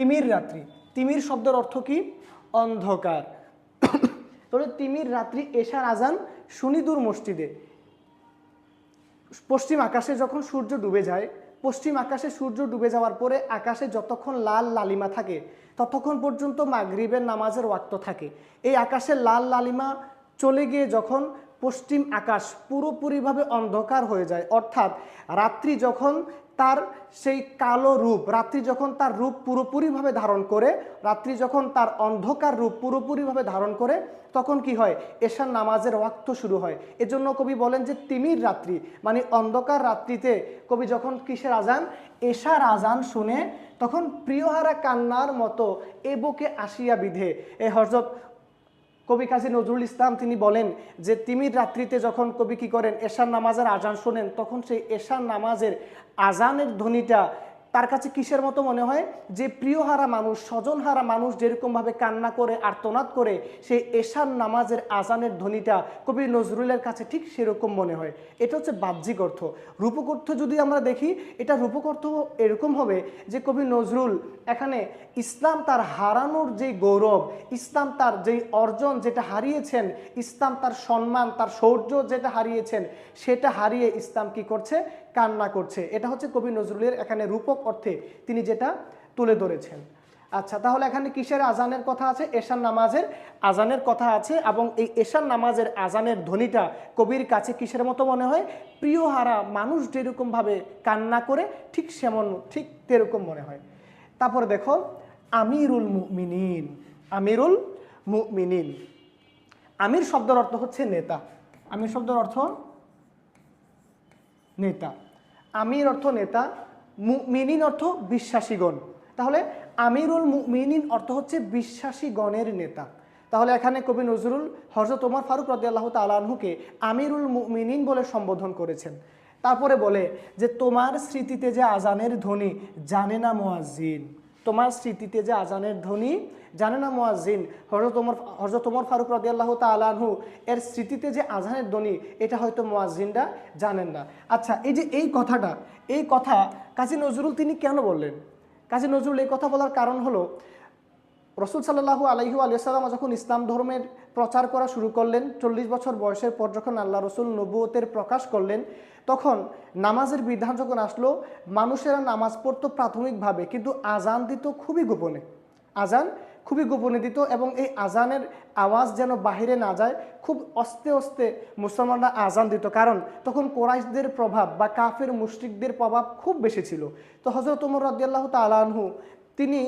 তিমির রাত্রি, তিমির শব্দের অর্থ কি? অন্ধকার। তাহলে তিমির রাত্রি এশার আজান শুনি দূর মসজিদে। পশ্চিম আকাশে যখন সূর্য ডুবে যায়, পশ্চিম আকাশে সূর্য ডুবে যাওয়ার পরে আকাশে যতক্ষণ লাল লালিমা থাকে ততক্ষণ পর্যন্ত মাগরিবের নামাজের ওয়াক্ত থাকে। এই আকাশে লাল লালিমা চলে গিয়ে যখন পশ্চিম আকাশ পুরোপুরিভাবে অন্ধকার হয়ে যায়, অর্থাৎ রাত্রি যখন তার সেই কালো রূপ, রাত্রি যখন তার রূপ পুরোপুরিভাবে ধারণ করে, রাত্রি যখন তার অন্ধকার রূপ পুরোপুরিভাবে ধারণ করে, তখন কি হয়? এশার নামাজের ওয়াক্ত শুরু হয়। এজন্য কবি বলেন যে তিমির রাত্রি মানে অন্ধকার রাত্রিতে কবি যখন কিসের আজান? এশার আজান শুনে তখন প্রিয়হারা কান্নার মতো এ বুকে আসিয়া বিধে। এই হযরত কবি কাজী নজরুল ইসলাম তিনি বলেন যে তিমির রাত্রিতে যখন কবি কি করেন? এশার নামাজের আজান শোনেন, তখন সেই এশার নামাজের আজানের ধ্বনিটা তার কাছে কিসের মতো মনে হয়? যে প্রিয়হারা মানুষ, স্বজনহারা মানুষ যেরকমভাবে কান্না করে আর্তনাদ করে, সেই এশার নামাজের আজানের ধ্বনিটা কবি নজরুলের কাছে ঠিক সেরকম মনে হয়। এটা হচ্ছে বাহ্যিক অর্থ। রূপক অর্থ যদি আমরা দেখি, এটা রূপক অর্থ এরকম হবে যে কবি নজরুল এখানে ইসলাম তার হারানোর যে গৌরব, ইসলাম তার যেই অর্জন যেটা হারিয়েছেন, ইসলাম তার সম্মান তার শৌর্য যেটা হারিয়েছেন, সেটা হারিয়ে ইসলাম কি করছে? কান্না করছে। এটা হচ্ছে কবি নজরুলের এখানে রূপক অর্থে তিনি যেটা তুলে ধরেছেন। আচ্ছা, তাহলে এখানে কিসের আজানের কথা আছে? এশার নামাজের আজানের কথা আছে। এবং এই এশার নামাজের আজানের ধ্বনিটা কবির কাছে কিসের মতো মনে হয়? প্রিয়হারা মানুষ যেরকমভাবে কান্না করে ঠিক তেরকম মনে হয়। তারপরে দেখো আমিরুল মুমিনিন। আমিরুল মুমিনিন, আমির শব্দের অর্থ হচ্ছে নেতা। আমির শব্দের অর্থ নেতা। আমির অর্থ নেতা, মুমিনিন অর্থ বিশ্বাসীগণ। তাহলে আমিরুল মুমিনিন অর্থ হচ্ছে বিশ্বাসীগণের নেতা। তাহলে এখানে কবি নজরুল হযরত ওমর ফারুক রাদিয়াল্লাহু তাআলা আনহুকে আমিরুল মুমিনিন বলে সম্বোধন করেছেন। তারপরে বলে যে তোমার স্মৃতিতে যে আজানের ধ্বনি জানে না মুয়াজ্জিন। তোমার স্মৃতিতে যে আজানের ধ্বনি জানে না মুয়াজ্জিন। হযরত ওমর ফারুক রাদিয়াল্লাহু তাআলা আনহু এর স্মৃতিতে যে আজানের ধ্বনি, এটা হয়তো মুয়াজ্জিনরা জানেন না। আচ্ছা, এই যে এই কথাটা, এই কথা কাজী নজরুল তিনি কেন বললেন? কাজী নজরুল এই কথা বলার কারণ হলো, রাসূল সাল্লাল্লাহু আলাইহি ওয়া সাল্লাম যখন ইসলাম ধর্মের প্রচার করা শুরু করলেন, 40 বছর বয়সের পর যখন আল্লাহ রসুল নবুয়তের প্রকাশ করলেন, তখন নামাজের বিধান যখন আসলো, মানুষেরা নামাজ পড়তো প্রাথমিকভাবে, কিন্তু আজান দিত খুবই গোপনে। আজান খুবই গোপনে দিত, এবং এই আজানের আওয়াজ যেন বাহিরে না যায়, খুব আস্তে আস্তে মুসলমানরা আজান দিত। কারণ তখন কোরাইশদের প্রভাব বা কাফের মুশরিকদের প্রভাব খুব বেশি ছিল। তো হযরত ওমর রাদিয়াল্লাহু তাআলা আনহু তিনি